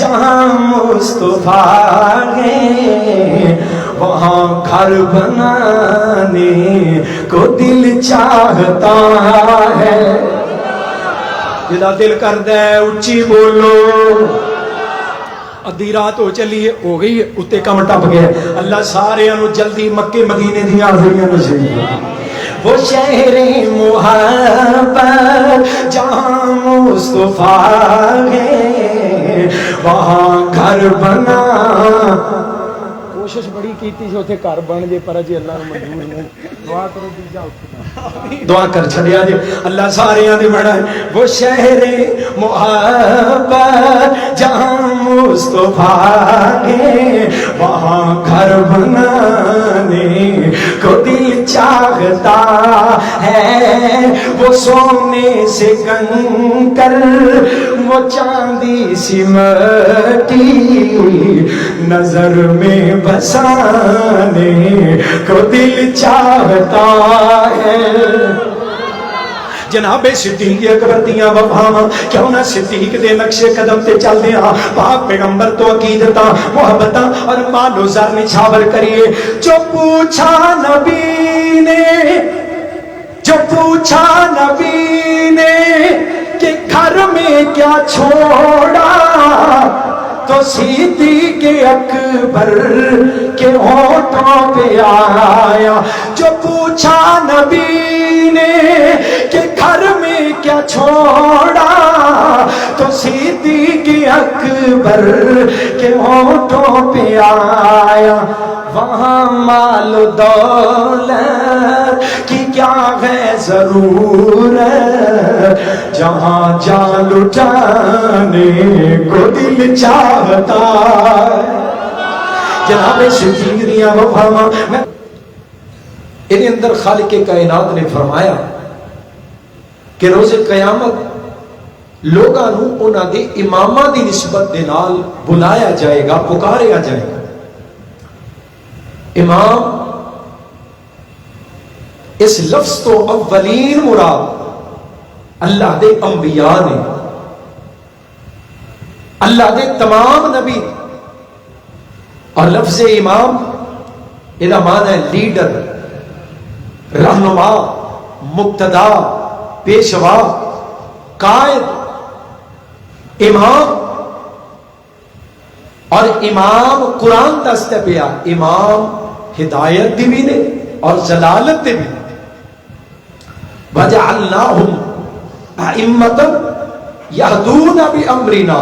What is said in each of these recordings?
جہاں مصطفیٰ ہے وہاں گھر بنانے کو دل چاہتا ہے. جدا دل کردا ہے اچھی بولو. ادھی رات ہو چلی ہے، ہو گئی ہے، اتے کم ٹپ گیا. اللہ سارے انو جلدی مکے مدینے دی حاضریاں نصیب. وہ شہر محبت جہاں مصطفیٰ ہے وہاں گھر بنا. کوشش بڑی کیتی جو تھے گھر بن جے پر جی اللہ نے منظور نہیں. دعا کرو دیجا دعا کر چھڑیا جی اللہ سارے دے بڑا ہے. وہ شہر محبت جہاں مصطفیٰ ہے وہاں گھر بنانے کو دل چاہتا ہے. وہ سونے سے کنکر وہ چاندی سی مٹی نظر میں بسانے کو دل چاہتا ہے. جناب صدیق اکبر دیاں وفاواں کیوں نہ صدیق دے نقش قدم تے چل دیاں. پاک پیغمبر تو عقیدتاں محبتاں اور مال و زر نچھاور کریے. جو پوچھا نبی نے جو پوچھا نبی نے کہ گھر میں کیا چھوڑا تو صدیق اکبر کے ہونٹوں پہ آیا. جو پوچھا نبی نے کہ گھر میں کیا چھوڑا تو صدیق اکبر کے ہونٹوں پہ آیا. وہاں مال و دولت کی کیا ہے ضرورت جہاں جان لٹانے کو دل چاہتا ہے. جناب صدیق دیاں وفاواں ان اندر خالق کائنات نے فرمایا کہ روز قیامت لوگاں نو انہاں دے اماماں دی نسبت دے نال بلایا جائے گا، پکاریا جائے گا. امام اس لفظ تو اولین مراد اللہ دے انبیاء نے، اللہ دے تمام نبی. اور لفظ امام یہ معنی ہے لیڈر، رہنما، مقتدا، پیشوا، قائد. امام اور امام قرآن دستے پیا امام ہدایت دی بھی نے اور ضلالت دی بھی. وَجَعَلْنَاهُمْ أَئِمَّةً يَهْدُونَ بِأَمْرِنَا.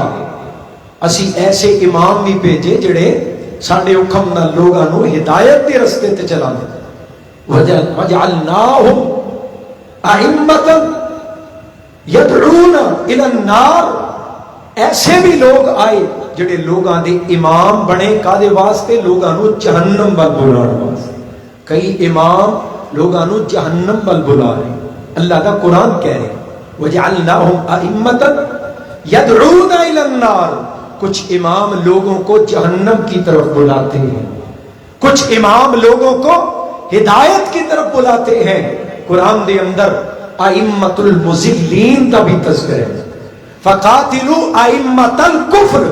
اسی ایسے امام بھی بھیجے جڑے ساڈے حکم نال لوگاں نو ہدایت دے رستے تے چلا دے. وَجَعَلْنَاهُمْ أَئِمَّةً يَدْعُونَ إِلَى النَّارِ. ایسے بھی لوگ آئے جڑے لوگاں دے امام بنے کادے واسطے لوگاں نو جہنم ول بلانے واسطے. کئی امام لوگاں نو جہنم ول بلا رہے. اللہ کا قرآن کہہ رہے وَجَعَلْنَاهُمْ أَئِمَّةً يَدْعُونَ إِلَى النَّارِ. کچھ امام لوگوں کو جہنم کی طرف بلاتے ہیں، کچھ امام لوگوں کو ہدایت کی طرف بلاتے ہیں. قرآن دے اندر ائمۃ المضلین کا بھی تذکرہ ہے. فقاتلوا ائمۃ الکفر.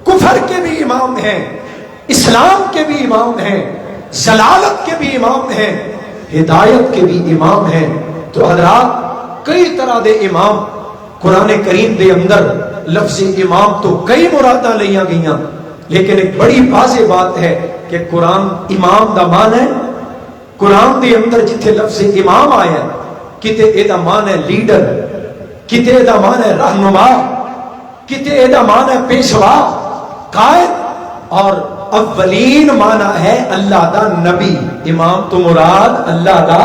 کفر کے بھی امام ہیں، اسلام کے بھی امام ہیں، ضلالت کے بھی امام ہیں، ہدایت کے بھی امام ہیں. تو حضرات کئی طرح دے امام قرآن کریم دے اندر لفظ امام تو کئی مراداں لیاں گئیاں، لیکن ایک بڑی واضح بات ہے کہ قرآن امام دا معنی ہے. قرآن دے اندر جتھے لفظ امام آیا کتے اے دا معنی ہے لیڈر، کتے اے دا معنی ہے رہنما، کتے اے دا معنی ہے پیشوا، قائد. اور اولین معنی ہے اللہ دا نبی. امام تو مراد اللہ دا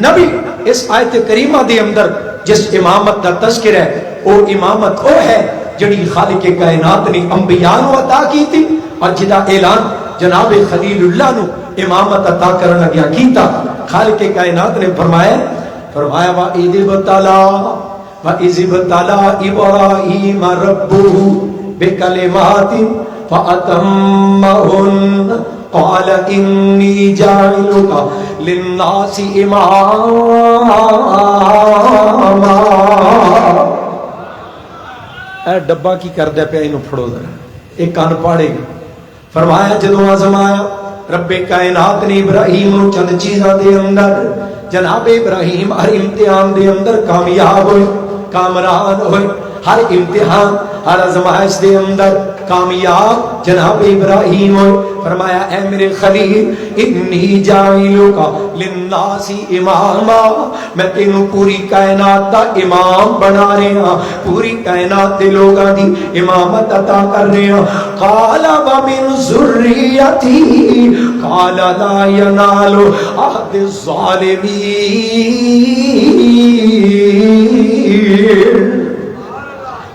نبی. اس آیت کریمہ دے اندر جس امامت دا تذکر ہے وہ امامت وہ ہے جڑی خالق کائنات نے انبیاء نو عطا کی تھی اور جدا اعلان جناب خلیل اللہ نو امامت عطا کرنا گیا کیتا. خالق کائنات نے فرمایا وَإِذِ ابْتَلَىٰ إِبْرَاهِيمَ رَبُّهُ بِكَلِمَاتٍ فَأَتَمَّهُنَّ قَالَ إِنِّي جَاعِلُكَ لِلنَّاسِ إِمَامًا. اے ڈبا کی کردا پیا اینو پھڑو ذرا ایک کان پاڑے گا فرمایا جدوں آزمایا رب کائنات نے ابراہیم نو چند چیزاں دے اندر جناب ابراہیم ہر امتحان دے اندر کامیاب ہوئے کامران ہوئے ہر امتحان ہر آزمائش دے اندر کامیاب جناب ابراہیم ہوئے فرمایا اے میرے خلیل انی جاعلک للناس اماما میں تینوں پوری کائنات دا امام بنا رہا ہاں پوری کائنات دے لوگاں دی امامت عطا کر رہا ہاں قال ومن ذریتی قال لا ینال عہد الظالمین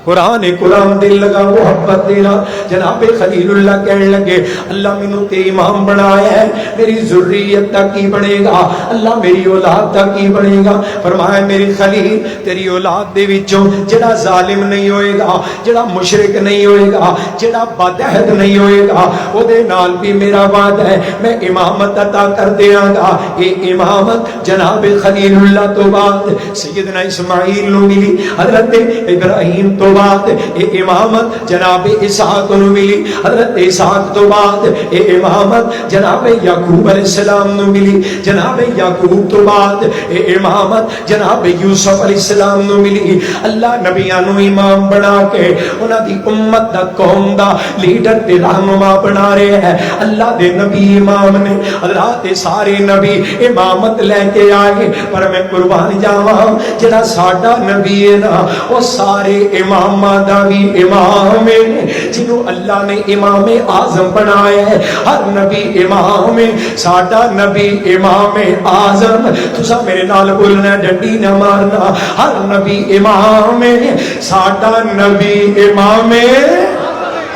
قرآن دل لگا محبت دینا جناب خلیل اللہ کہنے لگے اللہ مینوں تے امام بنایا ہے میری ذریت تک کی بنے گا اللہ میری اولاد تک کی بنے گا فرمایا میری خلیل تیری اولاد دے وچوں جڑا ظالم نہیں ہوئے گا جڑا مشرک نہیں ہوئے گا جڑا بدعہد نہیں ہوئے گا او دے نال بھی میرا وعدہ ہے میں امامت عطا کر دیاں گا یہ امامت جناب خلیل اللہ تو بعد سیدنا اسماعیل نو ملی حضرت ابراہیم تو بعد اے امامت جناب اسحاق نو ملی حضرت اسحاق تو بعد اے امامت جناب یعقوب علیہ السلام نو ملی جناب یعقوب تو بعد اے امامت جناب یوسف علیہ السلام نو ملی اللہ نبیاں نو امام بنا کے انہاں دی امت دا قوم دا لیڈر تے رہنما بنا رہے ہیں اللہ دے نبی امام نے حضرات سارے نبی امامت لے کے آئے پر میں قربان جاواں جڑا ساڈا نبی ہے نا وہ سارے امام دا بھی امام ہے جنہوں اللہ نے امام اعظم بنایا ہے ہر نبی امام ہے ساڈا نبی امام اعظم تسا میرے نال بولنا ڈنڈی نہ مارنا ہر نبی امام ہے ساڈا نبی امام ہے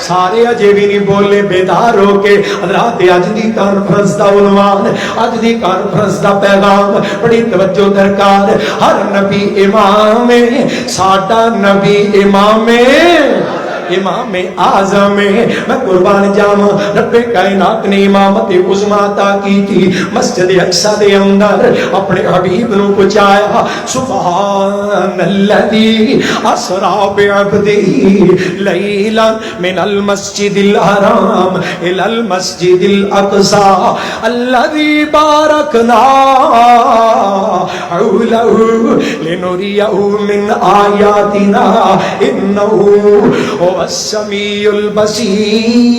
سارے اجے بھی نہیں بولے بیدار ہو کے حضرات اج دی کانفرنس دا عنوان اج دی کانفرنس دا پیغام بڑی توجہ درکار ہر نبی امام ہے ساڈا نبی امام ہے امام اعظم میں قربان جاواں رب کائنات نے امامت عظمی عطا کی تھی مسجد اقصی دے اندر اپنے حبیب نو پہنچایا سبحان الذی اسرا بعبدہ لیلا من المسجد الحرام الى المسجد الاقصى الذي باركنا حوله لنريه من آياتنا انه السمیع البصیر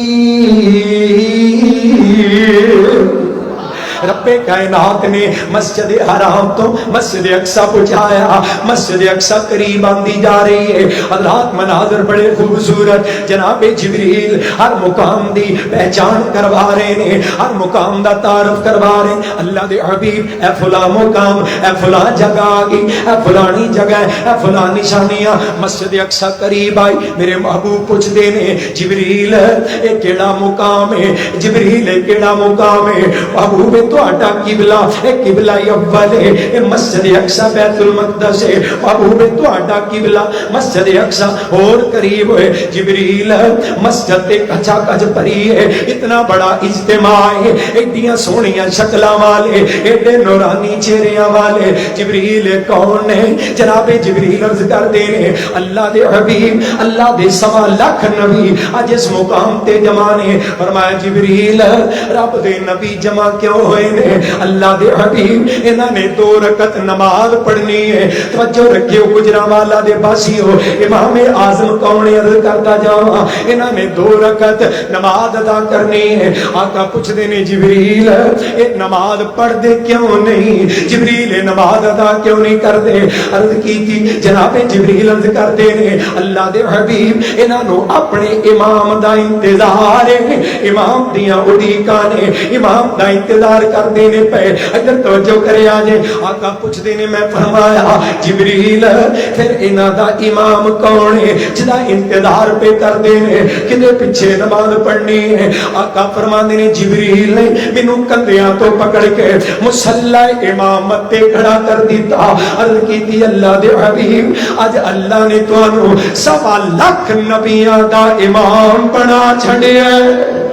رب کائنات نے مسجد حرام تو مسجد اقصی پہنچایا مسجد اقصی قریب آندی جا رہی ہے حضرات مناظر بڑے خوبصورت جناب جبریل ہر مقام دی پہچان کروا رہے ہیں ہر مقام دا تعارف کروا رہے ہیں اللہ دے حبیب اے فلاں مقام اے فلاں جگہ آگئی اے فلانی جگہ اے فلاں نشانیاں مسجد اقصی قریب آئی میرے محبوب پوچھ دینے جبریل اے کیڑا مقام ہے جبریل اے کیڑا مقام ہے محبوب تہاڈا قبلہ اے قبلہ اول ہے اے مسجد اقصی بیت المقدس ہے محبوب تہاڈا قبلہ مسجد اقصی اور قریب ہے جبریل مسجد تے کچا کچ بھری ہے اتنا بڑا اجتماع ہے ایڈیاں سونیاں شکلاں والے ایڈے نورانی چہریاں والے جبریل کون ہے جناب جبریل عرض کردے نے اللہ دے حبیب اللہ دے 1.25 لاکھ نبی اج اس مقام تے جمع نے فرمایا جبریل رب دے نبی جمع کیوں ہوئے نے اللہ دے حبیب انہاں نے 2 رکعت نماز پڑھنی ہے توجہ رکھیو گجرانوالا دے باسیو امام اعظم کون عرض کرتا جاواں انہاں نے 2 رکعت نماز ادا کرنی ہے آقا پوچھ دے نے جبریل اے نماز پڑھ دے کیوں نہیں جبریل نماز ادا کیوں نہیں کر دے عرض کی تھی جناب جبریل عرض کر دے نے اللہ دے حبیب انہاں نو اپنے امام دا انتظار ہے امام دیاں اڈیکاں نے امام دا انتظار کر دینے پہ اگر توجہ کرے آجے آقا پوچھ دینے میں فرمایا جبریل پھر انہاں دا امام کون ہے جدا انتظار پہ کر دینے کدے پیچھے نماز پڑھنی ہے آقا فرما دینے جبریل نے منوں کندیاں تو پکڑ کے مسلح امامت تے کھڑا کر دیتا عرض کی تھی اللہ دے حبیب آج اللہ نے تو انہوں 1.25 لاکھ نبیاں دا امام بنا چھڑے ہیں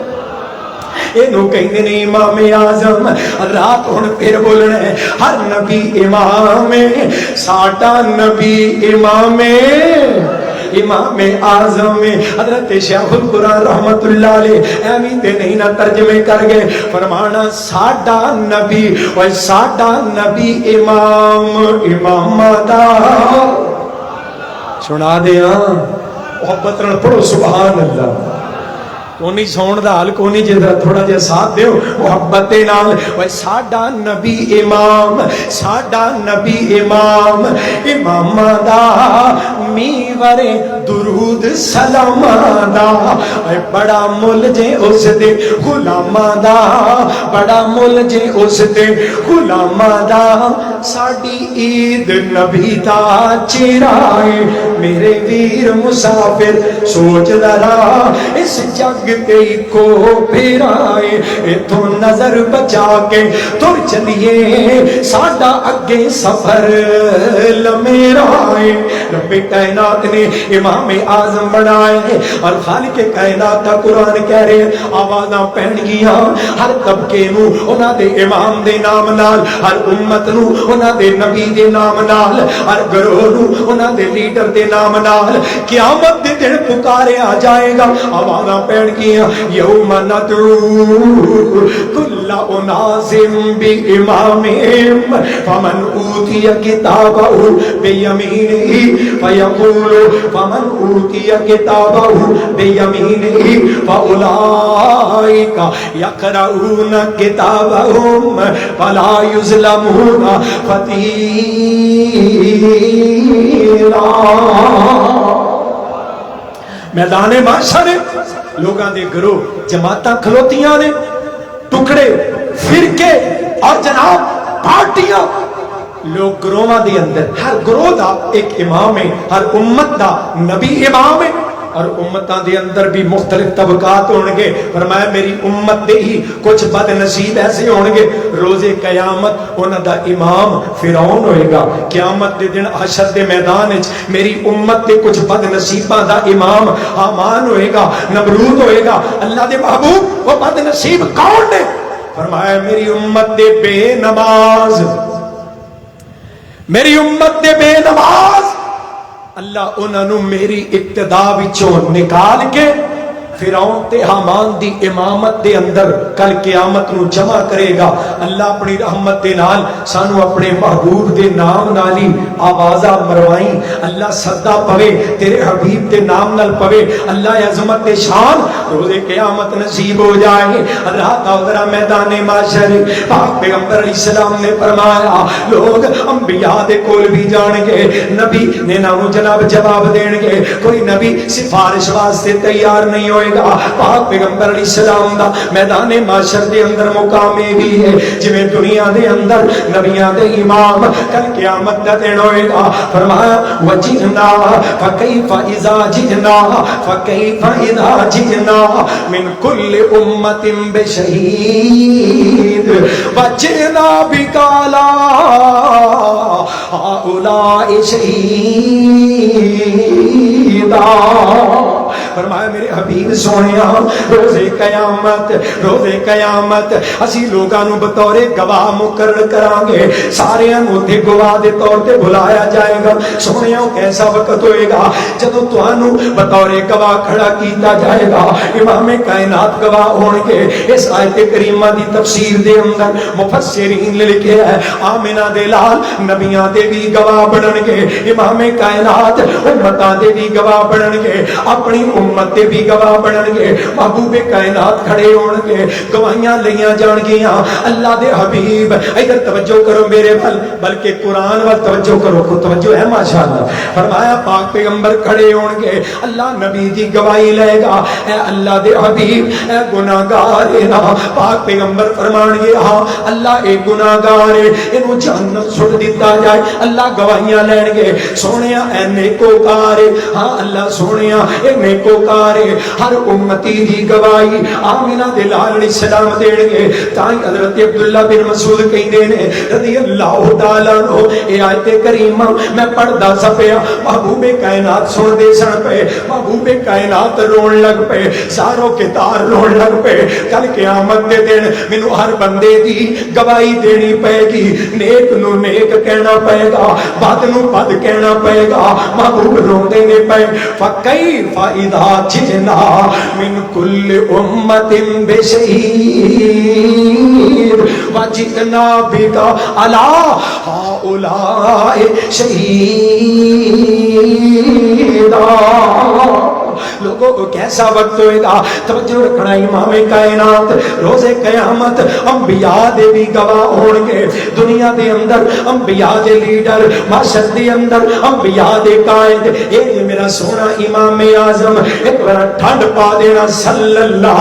اینو کہندے نے امام اعظم رات ہن پھر بولنا ہے ہر نبی امام ہے ساڈا نبی امام ہے امام اعظم حضرت شیخ القرآن رحمت اللہ علیہ ایویں تے نہیں نہ ترجمے کر گئے فرمانا ساڈا نبی و ساڈا نبی امام دا سنا دیا محبت نال پڑھو سبحان اللہ کونی سون دا حال کونی جدہ تھوڑا جے ساتھ دیو محبت نال وے ساڈا نبی امام ساڈا نبی امام امام دا میور درود سلام دا اے بڑا مل جے اس دے غلام دا بڑا مل جے اس دے غلام دا ساڈی عید نبی دا چہرہ میرے ویر مسافر سوچ لرا اس جگ تے کو پھرائے اتھوں نظر بچا کے تر چلیے ساڈا اگے سفر لمیرائے رب کائنات نے امام اعظم بنائے اور خالق کائنات کا قرآن کہہ رہے آوازاں پہن گیاں ہر طبقے نو انہاں دے امام دے نام نال ہر امت نو انہاں دے نبی دے نام نال ہر گروہ نو انہاں دے لیڈر دے نام نال قیامت دے دن پکارے آ جائے گا آوازاں پہن گیاں یوم ندعو کل اناس بامامہم فمن اوتی کتابہ بیمینہ فیقول فمن اوتی کتابہ بیمینہ فاولئک یقرؤون کتابہم فلا یظلمون فتیلا میدان محشر لوگاں دے گروہ جماعتاں کھلوتیاں نے ٹکڑے فرقے اور جناب پارٹیاں لوگ گروہاں دے اندر ہر گروہ دا ایک امام ہے ہر امت دا نبی امام ہے اور امتاں دے اندر بھی مختلف طبقات ہونگے فرمایا میری امت دے ہی کچھ بد نصیب ایسے ہونگے روز قیامت انہاں دا امام فرعون ہوئے گا قیامت دے دن حشر دے میدان وچ میری امت دے کچھ بد نصیباں دا امام حامان ہوئے گا نمرود ہوئے گا اللہ دے محبوب وہ بد نصیب کون نے فرمایا میری امت دے بے نماز میری امت دے بے نماز اللہ انہوں نے میری اقتدا وچوں نکال کے فرعون تے حامان دی امامت دے اندر کل قیامت نو جمع کرے گا اللہ اپنی رحمت دے نال سانو اپنے محبوب دے نام نالی آوازہ مروائیں اللہ صدا پوے تیرے حبیب دے نام نال پوے اللہ عظمت دے شان روز قیامت نصیب ہو جائے رات آدھرا میدان معاشر پاک پیغمبر علیہ السلام نے فرمایا لوگ انبیاء دے کول بھی جان گے نبی نے نامو جناب جواب دین گے کوئی نبی سفارش واسطے تیار نہیں ہوئے گا پاک پیغمبر علیہ السلام دا میدان معاشر دے اندر مقام بھی ہے جویں دنیا دے اندر نبیاں دے امام کل قیامت دا دن ہوئے گا فرمایا وجئنا فکیف اذا جئنا فکیف اذا جئنا من کل امت بشہید وجئنا بکالا ہؤلاء شہیدا فرمایا میرے حبیب سونیا روز قیامت اسی لوگاں نو بطور گواہ مقرر کران گے سارے نو تے گواہ دے طور تے بلایا جائے گا سونیا کیسا وقت ہوئے گا جدوں تانوں بطور گواہ کھڑا کیتا جائے گا امام کائنات گواہ ہون گے اس آیت کریمہ دی تفسیر دے اندر مفسرین نے لکھیا ہے آمنہ دے لال نبیاں دے بھی گواہ بنن گے امام کائنات امتاں دے بھی گواہ بنن گے اپنی امت دے بھی گواہ بنن گے محبوب کائنات کھڑے ہون گے گواہیاں لیاں جان گیاں اللہ دے حبیب ادھر توجہ کرو میرے بلکہ قرآن وال توجہ کرو کو توجہ ہے ماشاءاللہ فرمایا پاک پیغمبر کھڑے ہون گے اللہ نبی دی گواہی لے گا اے اللہ دے حبیب اے گناہگار ہے نا پاک پیغمبر فرمان گے ہاں اللہ اے گناہگار ہے انہوں جہنم سٹ دیتا جائے اللہ گواہیاں لین گے سونیا اے نیکوکار ہے ہاں اللہ سونیا اے نیکوکار پیروکارے ہر امتی دی گواہی آمینہ دے لال سلام دین گے. تائیں حضرت عبداللہ بن مسعود کہندے نے رضی اللہ تعالیٰ عنہ اے آیت کریمہ میں پڑھدا سپیا محبوب کائنات سن دے سن پے محبوب کائنات رون لگ پے ساروں کے تار رون لگ پے. کل قیامت دے دن مینوں ہر بندے دی گواہی دینی پے گی. نیک نو نیک کہنا پے گا بد نو بد کہنا پے گا. محبوب روندے نے پے فکیف اذا جئنا من کل امت بشہید وجئنا بک علی ہؤلاء شہیدا. لوگوں کو کیسا وقت ہوئے گا توجہ رکھنا. امام کائنات روز قیامت انبیاء دے بھی گواہ ہون گے. دنیا دے اندر انبیاء دے لیڈر معاشر دے اندر انبیاء دے قائد اے میرا سونا امام اعظم ایک بار ٹھنڈ پا دینا صلی اللہ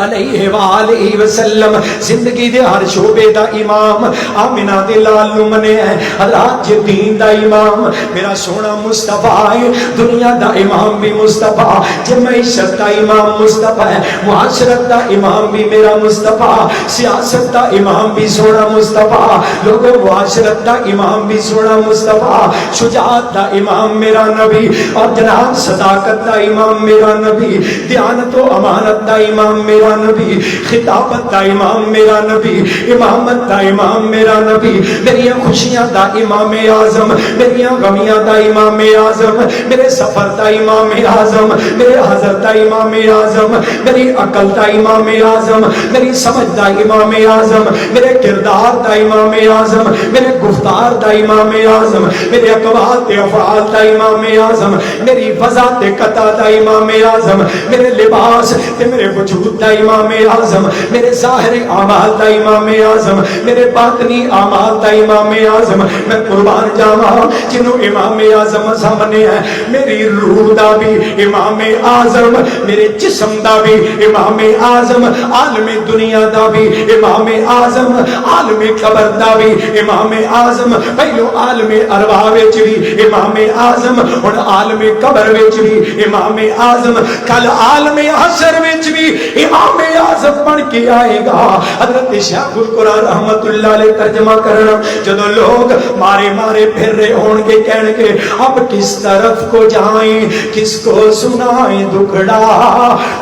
علیہ وآلہ وسلم. زندگی دے ہر شعبے دا امام آمینہ دے لال نو منیا ہے. حضرات جے دین دا امام میرا سونا مصطفیٰ ہے. دنیا دا امام بھی مصطفیٰ. جے معیشت دا امام مصطفیٰ ہے. معاشرت دا امام بھی میرا مصطفیٰ. سیاست دا امام بھی سونا مصطفیٰ. لوگوں معاشرت دا امام بھی سونا مصطفیٰ. شجاعت دا امام میرا نبی اور جناب صداقت دا امام میرا نبی. دیانت و امانت دا امام میرا نبی. خطابت دا امام میرا نبی. امامت دا امام میرا نبی. میری خوشیاں دا امام اعظم. میری غمیاں دا امام اعظم. میرے سفر دا امام اعظم. میرے حضر دا امام اعظم. میری عقل دا امام اعظم. میری سمجھ دا امام اعظم. میرے کردار دا امام اعظم. میرے گفتار دا امام اعظم. میرے اقوال تے افعال دا امام اعظم. میری وضع تے قطع دا امام اعظم. میرے لباس تے میرے وجود دا امام اعظم. میرے ظاہری اعمال دا امام اعظم. میرے باطنی اعمال دا امام اعظم. میں قربان جاواں جنوں امام اعظم سامنے ہے. میری روح دا بھی امام اعظم. میرے جسم دا بھی امام اعظم. عالم دنیا دا بھی امام اعظم. عالم قبر دا بھی امام اعظم. پہلو عالم ارواح وچ بھی امام اعظم. ہن عالم قبر وچ بھی امام اعظم. کل عالم حشر وچ بھی امام اعظم بن کے آئے گا. حضرت شیخ القرآن رحمت اللہ علیہ ترجمہ کرنا جدو لوگ مارے مارے پھر رہے ہون گے کہنے کے اب کس طرف کو جائیں کس کو سنائیں دکھڑا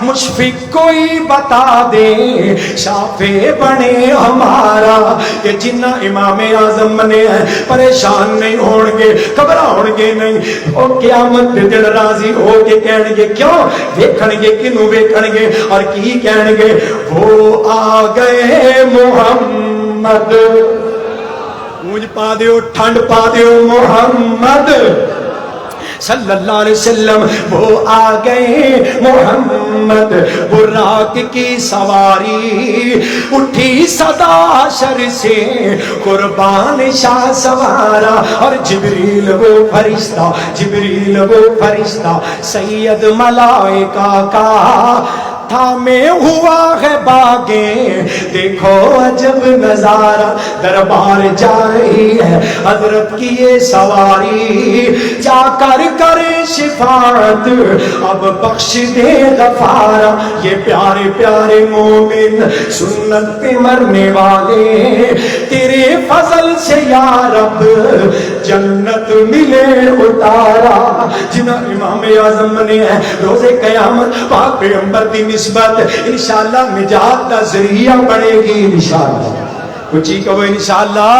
مشفق کوئی بتا دے شافع بنے ہمارا. کہ جنہ امام اعظم بنے ہیں پریشان نہیں ہون گے گھبراؤں گے نہیں. اور قیامت دے دن راضی ہو کے کہنے گے کیوں ویکھن گے کنوں ویکھن گے اور کی کہنے گے وہ آ گئے محمد. گونج پا دیو ٹھنڈ پا دیو محمد صلی اللہ علیہ وسلم. وہ آ گئے محمد براق کی سواری اٹھی صدا شر سے قربان شاہ سوارا. اور جبریل وہ فرشتہ سید ملائکہ کا تھامے ہوا ہے باغیں دیکھو عجب نظارہ. دربار جا رہی ہے حضرت کی یہ سواری جا کر کرے شفاعت اب بخش دے غفارا. یہ پیارے پیارے مومن سنت پہ مرنے والے تیرے فضل سے یا رب جنت ملے اتارا. جنہ امام اعظم نے ہے روز قیامت پاک پیغمبر دی نسبت انشاءاللہ نجات دا ذریعہ بڑھے گی انشاءاللہ. کچھ ہی کہو انشاءاللہ.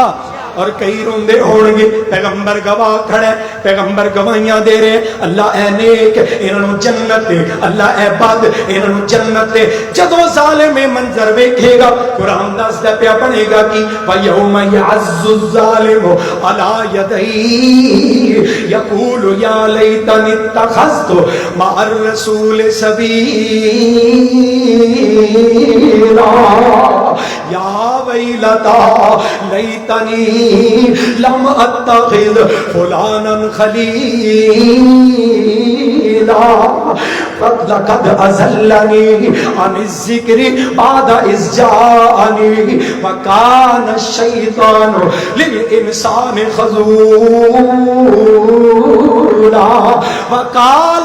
اور کئی روندے ہون گے پیغمبر گواہ کھڑے پیغمبر گواہیاں دے رہے اللہ اے نیک انہوں جنت دے اللہ اے بد انہوں جنت دے. جدو ظالم منظر ویکھے گا قرآن دس دے پیا بنے گا کی وَيَوْمَ يَعَزُّ الظَّالِمُ عَلَى يَدَيْهِ يَقُولُ يَا لَيْتَنِي اتَّخَذْتُ مَعَ الرَّسُولِ سَبِيلًا يَا وَيْلَتَا لَيْتَنِي لم اتخذ فلانا خلیلا لقد ازلنی عن الذکر بعد اذ جاءنی وکان الشیطان للانسان خذولا وقال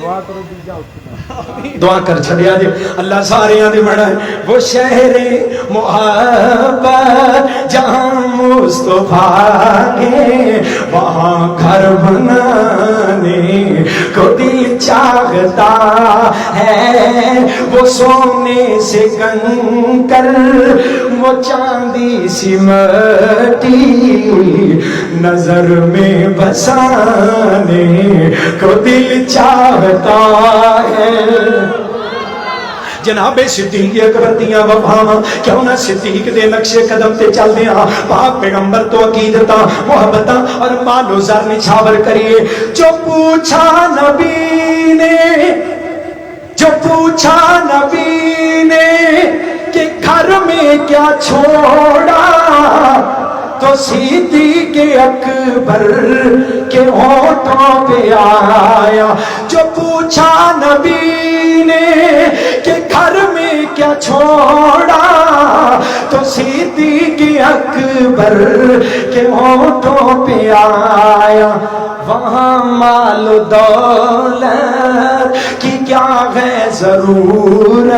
دعا کر چھڑیا جی اللہ سارے دے بڑا ہے وہ شہر محبت جہاں مصطفیٰ کے وہاں گھر بنانے کو دل چاہتا ہے وہ سونے سے کنکر وہ چاندی سی مٹی نظر میں بسانے کو دل چاہتا ہے جناب صدیق اکبر دیاں وفاواں کیوں نہ صدیق دے نقشے قدم تے چل دیاں پاک پیغمبر تو عقیدتاں محبتاں اور مال و زر نچھاور کریے جو پوچھا نبی نے کہ گھر میں کیا چھوڑا تو صدیق اکبر کے ہونٹوں پہ آیا جو پوچھا نبی نے کہ گھر میں کیا چھوڑا تو صدیق اکبر کے ہونٹوں پہ آیا وہاں مال و دولت کی کیا ہے ضرورت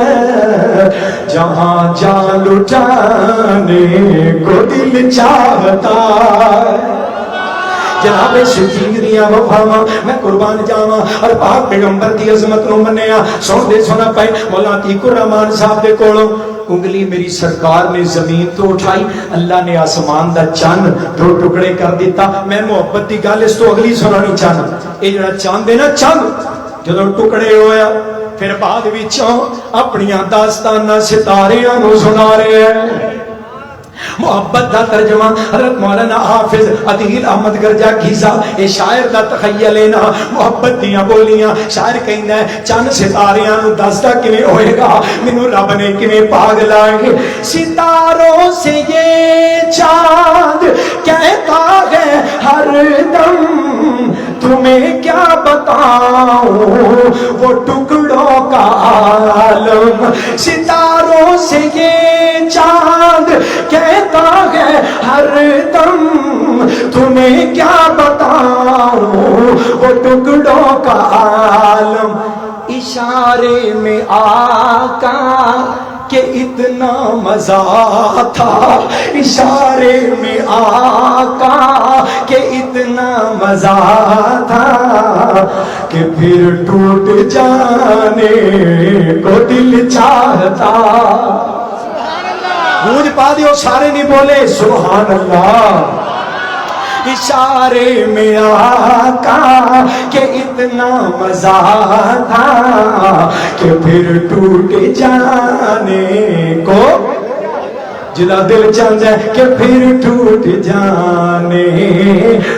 جہاں جان لٹانے کو دل چاہتا ہے جناب صدیق دیاں وفاواں میں قربان جاواں اور پاک پیغمبر دی عظمت نو منیا سن دے سنا پائے مولا عتیق الرحمان صاحب دے کولوں انگلی میری سرکار نے زمین تو اٹھائی اللہ نے آسمان دا چاند دو ٹکڑے کر دیتا میں محبت دی گل اس تو اگلی سنانی چاہنا اے جڑا چاند ہے نا چاند جدوں ٹکڑے ہویا پھر بعد وچوں اپنیاں داستاناں ستاریاں نو سنا رہے ہیں محبت دا ترجمہ حضرت مولانا حافظ عدیل احمد گرجا گھیزا اے شاعر دا تخیل ہے نا محبت دیاں بولیاں شاعر کہندا ہے چند ستاریاں نو دسدا کیویں ہوئے گا مینوں رب نے کیویں پاگ لائے ستاروں سے یہ چاند کہتا ہے ہر دم تمہیں کیا بتاؤں وہ ٹکڑوں کا عالم ستاروں سے یہ چاند کہتا ہے ہر دم تمہیں کیا بتاؤں وہ ٹکڑوں کا عالم اشارے میں آقا کہ اتنا مزہ تھا اشارے میں آقا کہ اتنا مزہ تھا کہ پھر ٹوٹ جانے کو دل چاہتا گونج پا دیو سارے نہیں بولے سبحان اللہ اشارے میں آقا کہ اتنا مزہ تھا کہ پھر ٹوٹ جانے کو جدا دل چاہتا ہے کہ پھر ٹوٹ جانے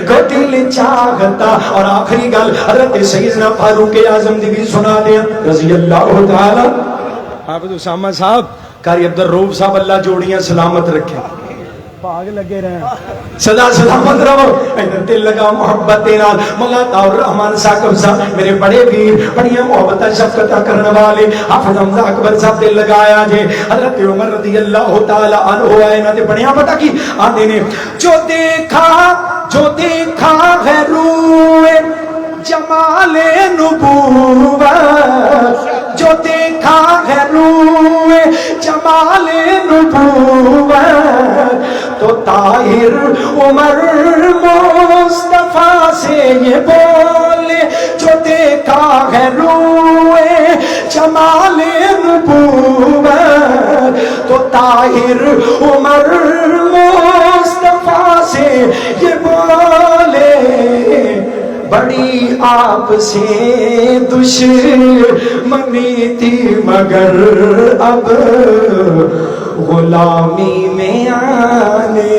کو دل چاہتا اور آخری گل حضرت سیدنا فاروق اعظم دی بھی سنا دیا رضی اللہ تعالی حافظ اسامہ صاحب قاری عبدالرؤف صاحب اللہ جوڑیاں سلامت رکھے بھاگ لگے رہے صدا سلامت رہو ادھر دل لگا محبت نال مولا طاہر الرحمان ثاقب صاحب میرے بڑے پیر بڑیاں محبت شفقت کرنے والے حافظ حمزہ اکبر صاحب دل لگایا جے حضرت عمر رضی اللہ تعالی عنہ آئے نہ تے بڑیاں پتہ کی آندے نے جو دیکھا ہے روئے جمال نبوت جو دیکھا ہے روئے جمال نبوت تو طاہر عمر مصطفیٰ سے یہ بولے جو دیکھا ہے روئے جمال نبوت تو طاہر عمر مصطفیٰ سے یہ بولے بڑی آپ سے دشمنی تھی مگر اب غلامی میں آنے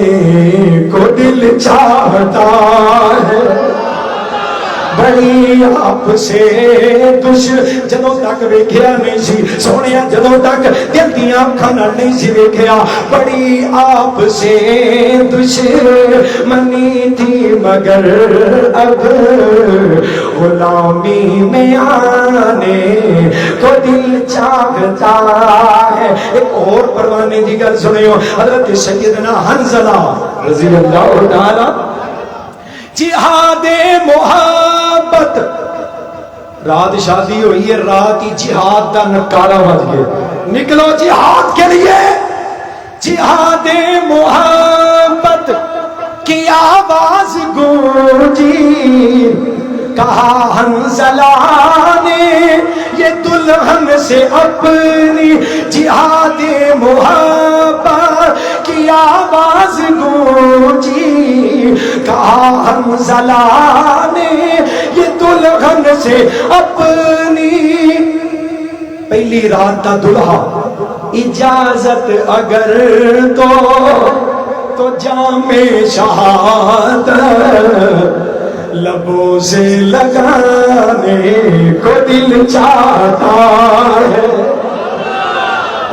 کو دل چاہتا ہے بڑی آپ سے جدوں تک ویکھیا نہیں سی سونیا جدوں تک دل دیاں اکھاں نال نہیں سی ویکھیا بڑی آپ سے دشمنی تھی مگر اب غلامی میں آنے کو دل چاہتا ہے ایک اور پروانے دی گل سنیو حضرت سیدنا حنظلہ رضی اللہ تعالی جہاد محبت رات شادی ہوئی ہے، رات ہی جہاد کا نکارا بج گیا، نکلو جہاد کے لیے۔ جہاد محبت کی آواز گونجی، کہا حنظلہ نے یہ دلہن سے اپنی، جہاد محبت کی آواز گونجی، کہا حنظلہ نے یہ دلہن سے اپنی۔ پہلی رات کا دلہا، اجازت اگر تو جام شہادت لبوں سے لگانے کو دل چاہتا ہے۔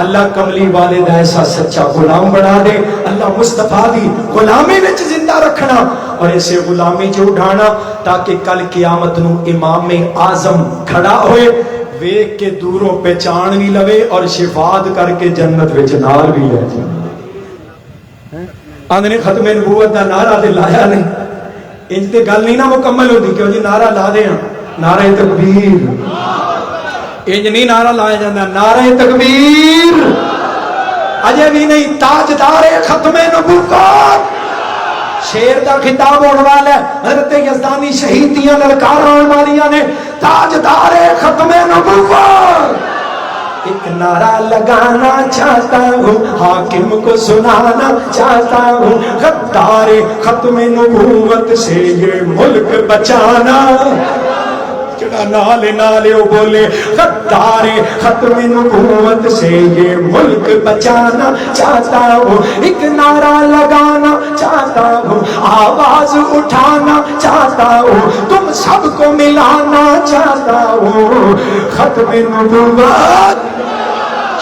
اللہ کملی والد ایسا سچا غلام بنا دے، اللہ مصطفیٰ دی غلامی وچ زندہ رکھنا اور اسے غلامی جو اٹھانا، تاکہ کل قیامت نو امام اعظم کھڑا ہوئے، ویک کے دوروں پہچان بھی لوے اور شفاعت کر کے جنت وچ نال بھی لے جائے۔ آندھنے ختم نبوت دا نعرہ تے لایا نہیں، انج تے گل نہیں نہ مکمل ہوتی کہ جی نعرہ لا دے ہاں، نعرہ تکبیر، انج نہیں نعرہ لایا جاتا، نعرہ تکبیر اجے بھی نہیں۔ تاجدار ختم نبوت، شیر دا خطاب ہونے والا ہے، حضرت یزدانی شہیدیاں للکار آن والیاں نے، تاجدار ختم نبوت۔ ایک نعرہ لگانا چاہتا ہوں، حاکم کو سنانا چاہتا ہوں، غدار ختم نبوت سے یہ ملک بچانا۔ جڑا نالے نالے وہ بولے، غدار ختم نبوت سے یہ ملک بچانا چاہتا ہوں، ایک نعرہ لگانا چاہتا ہوں، آواز اٹھانا چاہتا ہوں، تم سب کو ملانا چاہتا ہوں۔ ختم نبوت،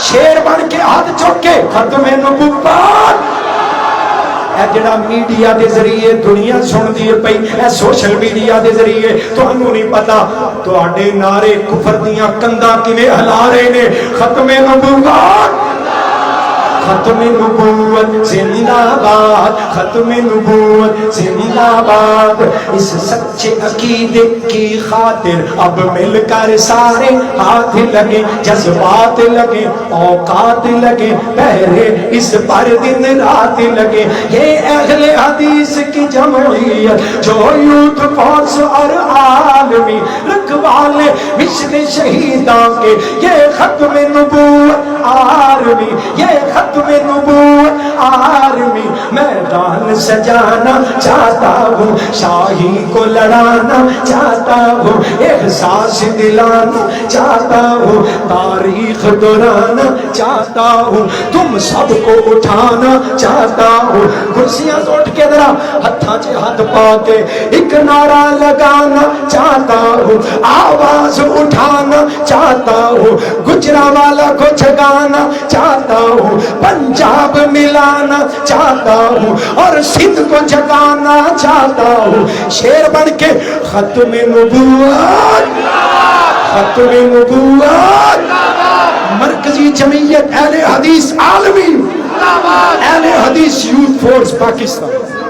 شیر بن کے ہاتھ چوک کے ختم نبوت۔ اے جڑا میڈیا دے ذریعے دنیا سن دی پئی، اے سوشل میڈیا دے ذریعے تانوں نہیں پتا تواڈے نعرے کفر دیاں کنداں کیویں ہلا رہے نے۔ ختم نبوت، ختم نبوت زندہ باد، ختم نبوت زندہ باد۔ اس سچے عقیدے کی خاطر اب مل کر سارے ہاتھ لگے، جذبات لگے، اوقات لگے، پہرے اس پر دن رات لگے۔ یہ اہل حدیث کی جمعیت جو یوتھ فورس اور عالمی رکھوالے مشن شہیداں کے، یہ ختم نبوت آرمی، یہ ختم نبوت آرمی۔ میدان سجانا چاہتا ہوں، شاہی کو لڑانا چاہتا ہوں، احساس دلانا چاہتا ہوں، تاریخ دہرانا چاہتا ہوں، تم سب کو اٹھانا چاہتا ہوں۔ کرسیاں سے اٹھ کے ذرا ہتھاں چ ہاتھ پا کے ایک نعرہ لگانا چاہتا ہوں، آواز اٹھانا چاہتا ہوں، گجرانوالہ کو جگانا چاہتا ہوں، پنجاب ملانا چاہتا ہوں اور سندھ کو جگانا چاہتا ہوں۔ شیر بن کے ختم نبوت، ختم نبوت۔ مرکزی جمعیت اہل حدیث عالمی، اہل حدیث یوتھ فورس پاکستان۔